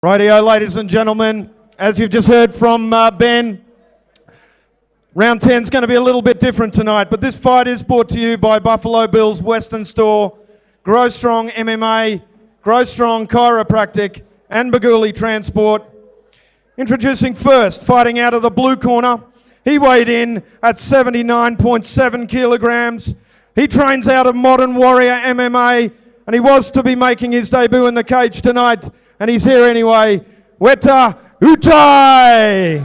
Rightio, ladies and gentlemen, as you've just heard from Ben, round 10 is going to be a little bit different tonight, but this fight is brought to you by Buffalo Bill's Western Store, Grow Strong MMA, Grow Strong Chiropractic, and Baguli Transport. Introducing first, fighting out of the blue corner, he weighed in at 79.7 kilograms. He trains out of Modern Warrior MMA, and he was to be making his debut in the cage tonight. And he's here anyway, Ueta, utai!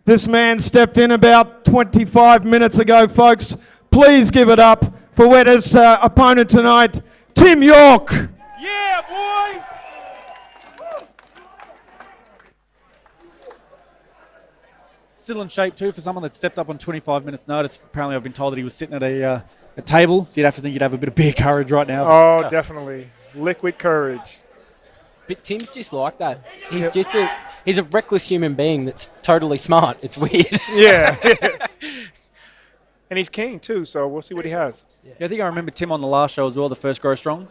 This man stepped in about 25 minutes ago, folks. Please give it up for Ueta's opponent tonight, Tim York. Yeah, boy! Still in shape too for someone that stepped up on 25 minutes notice. Apparently I've been told that he was sitting at a table, so you'd have to think you'd have a bit of beer courage right now. Oh, definitely. Liquid courage. But Tim's just like that. He's he's a reckless human being that's totally smart. It's weird. Yeah. And he's king too, so we'll see what he has. Yeah, I think I remember Tim on the last show as well, the first Grow Strong.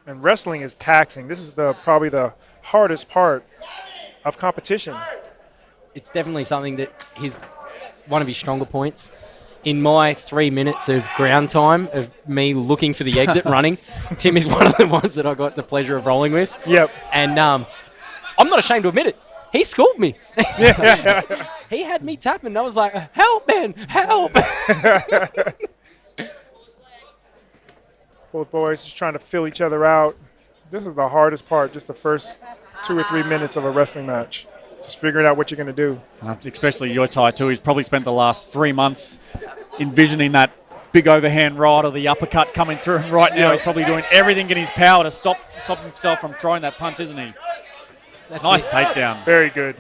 And wrestling is taxing. This is probably the hardest part of competition. It's definitely something that he's one of his stronger points. In my 3 minutes of ground time of me looking for the exit running, Tim is one of the ones that I got the pleasure of rolling with. Yep. And I'm not ashamed to admit it. He schooled me. He had me tapping. I was like, help, man, help. Both boys just trying to fill each other out. This is the hardest part, just the first 2 or 3 minutes of a wrestling match. Just figuring out what you're going to do. Especially Ueta too. He's probably spent the last 3 months envisioning that big overhand right or the uppercut coming through. And right now he's probably doing everything in his power to stop himself from throwing that punch, isn't he? Nice takedown. Very good.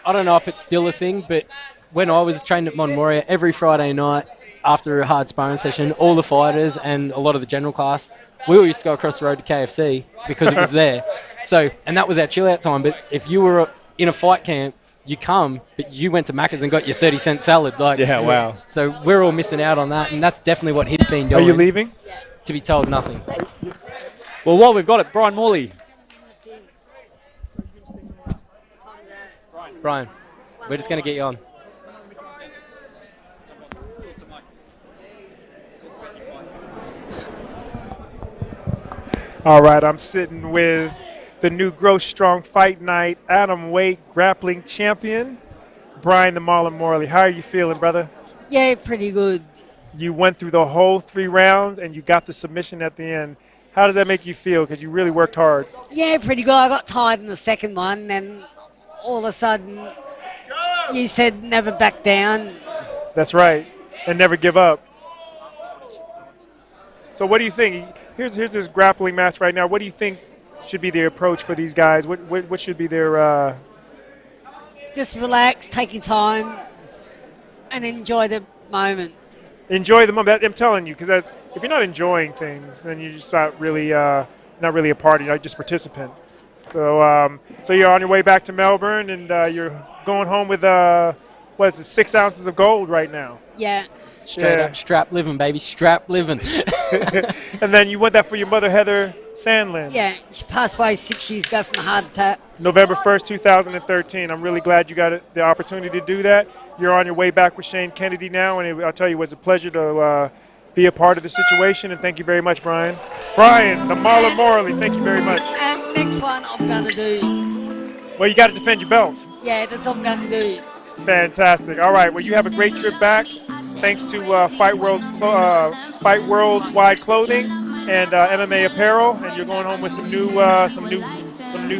I don't know if it's still a thing, but when I was trained at Modern Warrior, every Friday night after a hard sparring session, all the fighters and a lot of the general class, we all used to go across the road to KFC because it was there. So, and that was our chill out time. But if you were in a fight camp, you come, but you went to Macca's and got your 30-cent salad. Yeah, wow. So we're all missing out on that, and that's definitely what he's been doing. Are you leaving? To be told nothing. Well, while we've got it, Brian Morley. Brian, we're just going to get you on. All right, I'm sitting with the new Grow Strong Fight Night atomweight grappling champion, Brian the Mauler Morley. How are you feeling, brother? Yeah, pretty good. You went through the whole 3 rounds and you got the submission at the end. How does that make you feel? Because you really worked hard. Yeah, pretty good. I got tired in the second one, and all of a sudden, you said never back down. That's right, and never give up. So what do you think? Here's this grappling match right now. What do you think should be their approach for these guys? What should be their... Just relax, take your time, and enjoy the moment. Enjoy the moment. I'm telling you, because if you're not enjoying things, then you're just not really a party. You're just a participant. So so you're on your way back to Melbourne, and you're going home with, 6 ounces of gold right now? Yeah. Straight up, strap living, baby, strap living. And then you want that for your mother, Heather Sandlin. Yeah, she passed away 6 years ago from a heart attack. November 1st, 2013. I'm really glad you got the opportunity to do that. You're on your way back with Shane Kennedy now, and I'll tell you, it was a pleasure to be a part of the situation, and thank you very much, Brian. Brian, the Mauler Morley, thank you very much. And next one I'm going to do. Well, you got to defend your belt. Yeah, that's what I'm going to do. Fantastic. All right, well, you have a great trip back. Thanks to Fight Worldwide Clothing and MMA Apparel, and you're going home with some new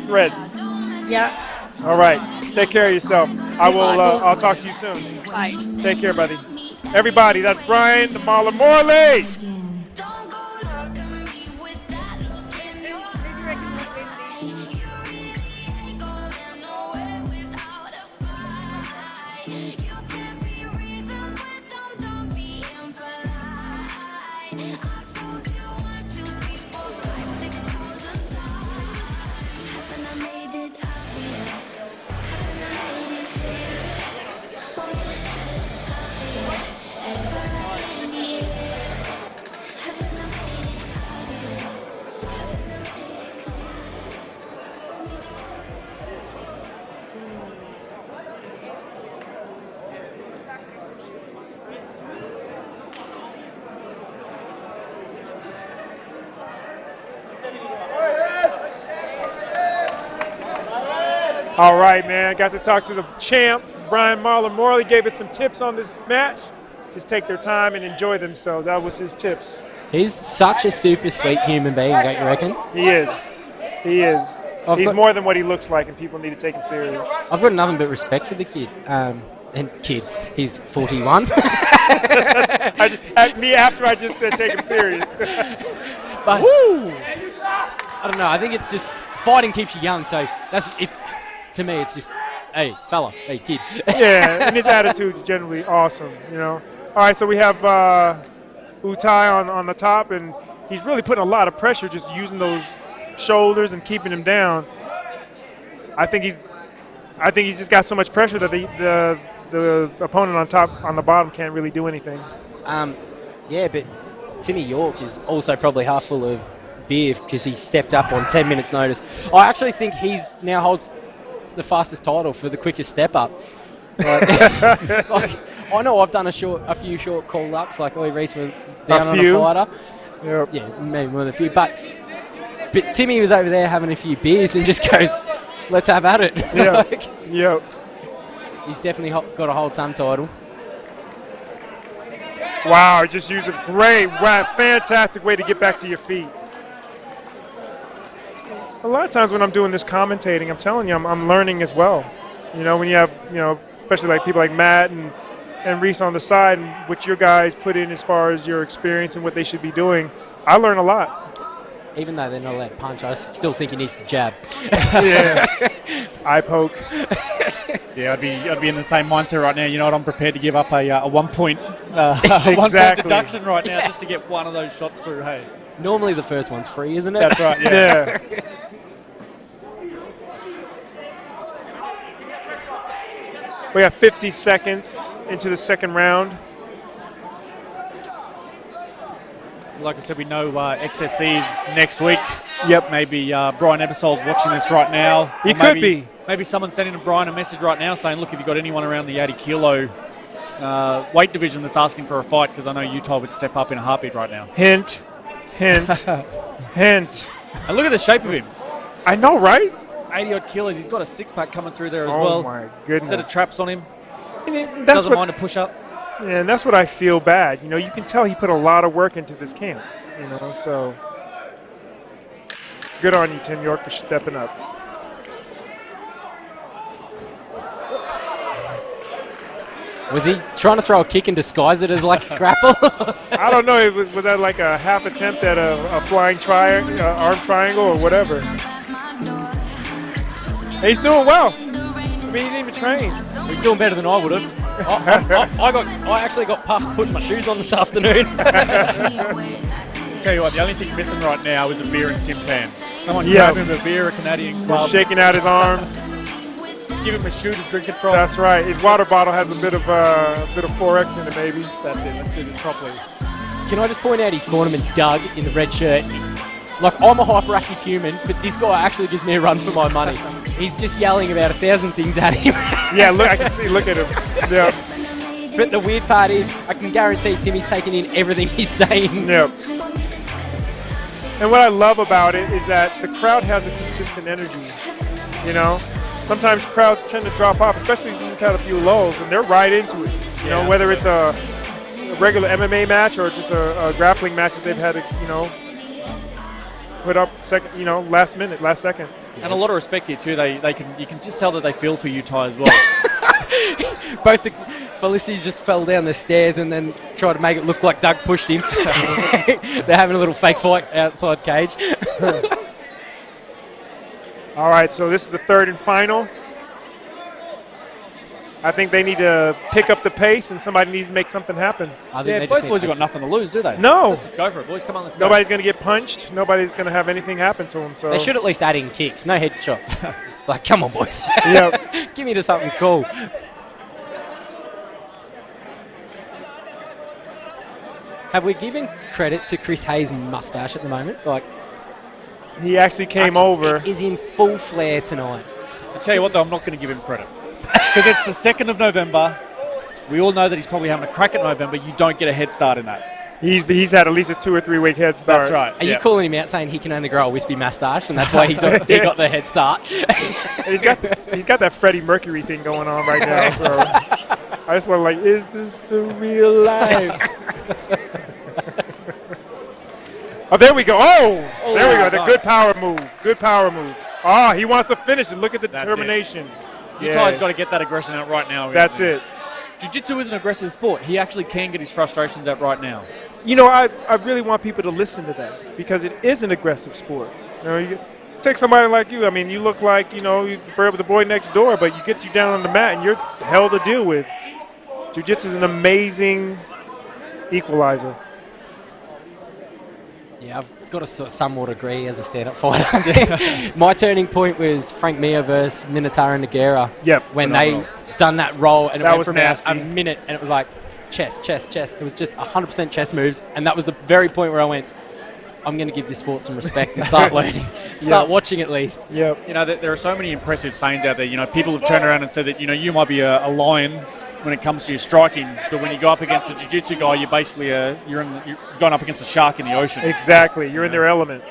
threads. Yeah. All right. Take care of yourself. I'll talk to you soon. Bye. Take care, buddy. Everybody, that's Brian the Mauler Morley. All right, man. Got to talk to the champ, Brian Marlon Morley. Gave us some tips on this match. Just take their time and enjoy themselves. That was his tips. He's such a super sweet human being, don't you reckon? He is. He is. He's more than what he looks like, and people need to take him serious. I've got nothing but respect for the kid. He's 41. Me after I just said take him serious. But I don't know. I think it's just fighting keeps you young. So to me, it's just, hey, fella, hey, kid. Yeah, and his attitude's generally awesome, you know. All right, so we have Utai on the top, and he's really putting a lot of pressure just using those shoulders and keeping him down. I think he's just got so much pressure that the opponent on the bottom can't really do anything. Yeah, but Timmy York is also probably half full of beer because he stepped up on 10 minutes notice. I actually think he's now holds the fastest title for the quickest step up. I know I've done a few short call ups, like Oi Reese went down on a fighter. Yep. Yeah, maybe more than a few. But Timmy was over there having a few beers and just goes, let's have at it. Yeah. Yep. He's definitely got to hold some title. Wow, just used a fantastic way to get back to your feet. A lot of times when I'm doing this commentating, I'm telling you, I'm learning as well. You know, when you have, especially like people like Matt and Reese on the side, and what your guys put in as far as your experience and what they should be doing, I learn a lot. Even though they're not allowed to punch, I still think he needs to jab. Yeah, eye poke. Yeah, I'd be in the same mindset right now. You know what? I'm prepared to give up a 1 point, Exactly. 1 point deduction right now just to get one of those shots through. Hey, Normally the first one's free, isn't it? that's right. Yeah. We have 50 seconds into the second round. Like I said, we know XFC is next week. Yep. Maybe Brian Ebersol's watching this right now. He Or could be. Maybe someone's sending Brian a message right now saying, look, have you got anyone around the 80 kilo weight division that's asking for a fight? Because I know Utah would step up in a heartbeat right now. Hint, hint, hint. And look at the shape of him. I know, right? 80-odd kilos. He's got a six-pack coming through there as Oh well. my goodness. Set of traps on him. That's Doesn't what, mind a push-up. yeah, and that's what I feel bad. You know, you can tell he put a lot of work into this camp. You know, so good on you, Tim York, for stepping up. Was he trying to throw a kick and disguise it as like a grapple? I don't know. Was that like a half attempt at a flying arm triangle or whatever? He's doing well. I mean, he didn't even train. He's doing better than I would have. I actually got puffed putting my shoes on this afternoon. Tell you what, the only thing missing right now is a beer in Tim's hand. Someone Yeah. grab him a beer, a Canadian club, Shaking out his arms. give him a shoe to drink it from. That's right. His water bottle has a bit of 4X in it, maybe. That's it. Let's do this properly. Can I just point out his cornerman Doug in the red shirt? Like, I'm a hyperactive human, but this guy actually gives me a run for my money. He's just yelling about 1,000 things at him. Yeah, look, I can see. Look at him. Yeah, But the weird part is, I can guarantee Timmy's taking in everything he's saying. yeah. And what I love about it is that the crowd has a consistent energy. You know, sometimes crowds tend to drop off, especially when you've had a few lulls, and they're right into it. You know, whether it's a regular MMA match or just a grappling match that they've had to, put up last second. And a lot of respect here too. You can just tell that they feel for Utah as well. Both Felicity just fell down the stairs and then tried to make it look like Doug pushed him. They're having a little fake fight outside cage. All right, so this is the third and final. I think they need to pick up the pace, and somebody needs to make something happen. Yeah, both boys have got nothing to lose, do they? No. Let's just go for it, boys. Come on, let's go. Nobody's going to get punched. Nobody's going to have anything happen to them. So They should at least add in kicks, no headshots. Like, come on, boys. Yep. Give me to something cool. Have we given credit to Chris Hayes' mustache at the moment? Like, He actually came over. It is in full flare tonight. I tell you what, though, I'm not going to give him credit because it's the 2nd of November. We all know that he's probably having a crack at November. You don't get a head start in that. He's had at least a 2 or 3 week head start. That's right. Are you calling him out saying he can only grow a wispy moustache, and that's why he got the head start? He's got that Freddie Mercury thing going on right now. So I just want to like, is this the real life? Oh, there we go. Oh, there we go. The good power move. Good power move. Oh, he wants to finish it. Look at the determination. Utai's got to get that aggression out right now. That's it. Jiu-jitsu is an aggressive sport. He actually can get his frustrations out right now. You know, I really want people to listen to that because it is an aggressive sport. You know, you take somebody like you. I mean, you look like, you know, you're the boy next door, but you get you down on the mat and you're hell to deal with. Jiu-jitsu is an amazing equalizer. Yeah, I've got to somewhat agree as a stand-up fighter. My turning point was Frank Mir versus Minotauro Nogueira. Yep. When they done that roll and it went was from nasty. a minute and it was like chest. It was just 100% chest moves, and that was the very point where I went, I'm going to give this sport some respect and start learning, watching at least. Yep. You know, there are so many impressive sayings out there. You know, people have turned around and said that, you know, you might be a lion when it comes to your striking, but when you go up against a jiu-jitsu guy, you're basically you're going up against a shark in the ocean. Exactly. You're in their element.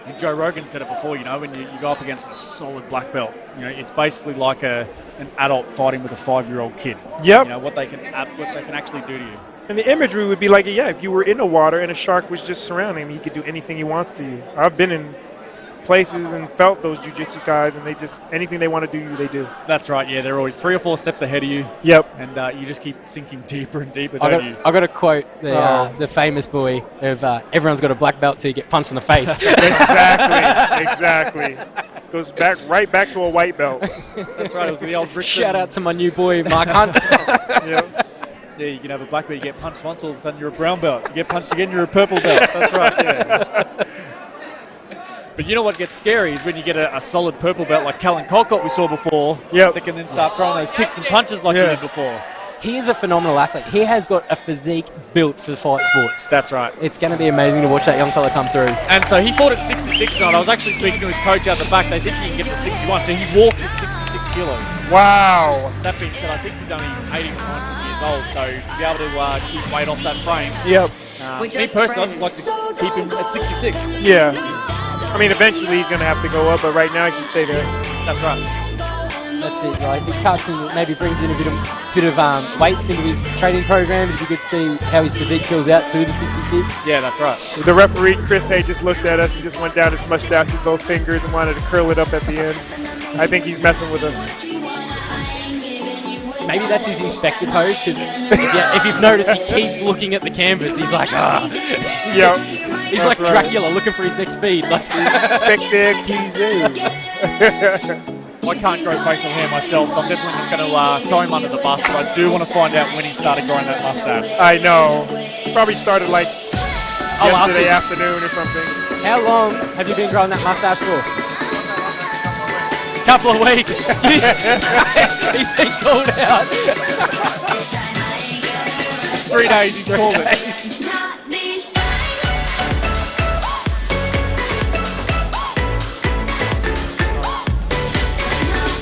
And Joe Rogan said it before, you know, when you go up against a solid black belt, you know, it's basically like an adult fighting with a 5-year-old kid. Yep. You know, what they can actually do to you. And the imagery would be like, yeah, if you were in the water and a shark was just surrounding, he could do anything he wants to you. I've been in places and felt those jiu-jitsu guys, and they just, anything they want to do, they do. That's right, yeah. They're always 3 or 4 steps ahead of you. Yep. And you just keep sinking deeper and deeper, I don't you? got to quote the famous boy of everyone's got a black belt till you get punched in the face. Exactly. Goes right back to a white belt. That's right, it was the old Brixton. Shout out to my new boy, Mark Hunt. Yep. Yeah, you can have a black belt, you get punched once, all of a sudden you're a brown belt. You get punched again, you're a purple belt. That's right, yeah. But you know what gets scary is when you get a solid purple belt like Callan Colcott we saw before, that can then start throwing those kicks and punches like he did before. He is a phenomenal athlete. He has got a physique built for the fight sports. That's right. It's going to be amazing to watch that young fella come through. And so he fought at 66 tonight. I was actually speaking to his coach out the back. They think he can get to 61, so he walks at 66 kilos. Wow. That being said, I think he's only 18 or 19 years old, so to be able to keep weight off that frame. Yep. Me personally, I just like to keep him at 66. Yeah. I mean, eventually he's going to have to go up, but right now he should stay there. That's right. That's it, right? If he cuts and maybe brings in a bit of weights into his training program, it'd be good to see how his physique fills out to the 66. Yeah, that's right. The referee, Chris Hay, just looked at us and just went down his mustache with both fingers and wanted to curl it up at the end. I think he's messing with us. Maybe that's his inspector pose, because if you've noticed, he keeps looking at the canvas. He's like, Yep. He's like Dracula looking for his next feed. Like, Inspector Clisée. I can't grow facial hair myself, so I'm definitely not going to throw him under the bus, but I do want to find out when he started growing that mustache. I know. Probably started like yesterday afternoon or something. How long have you been growing that mustache for? Couple of weeks. He's been called out. 3 days, he's called it.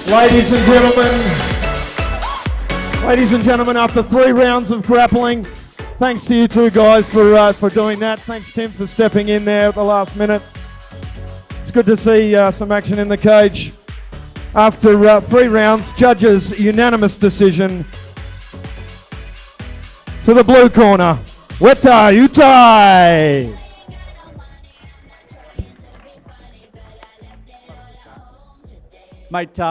Ladies and gentlemen, after 3 rounds of grappling, thanks to you two guys for doing that. Thanks, Tim, for stepping in there at the last minute. It's good to see some action in the cage. After 3 rounds, judges' unanimous decision to the blue corner, Ueta, utai. Mate,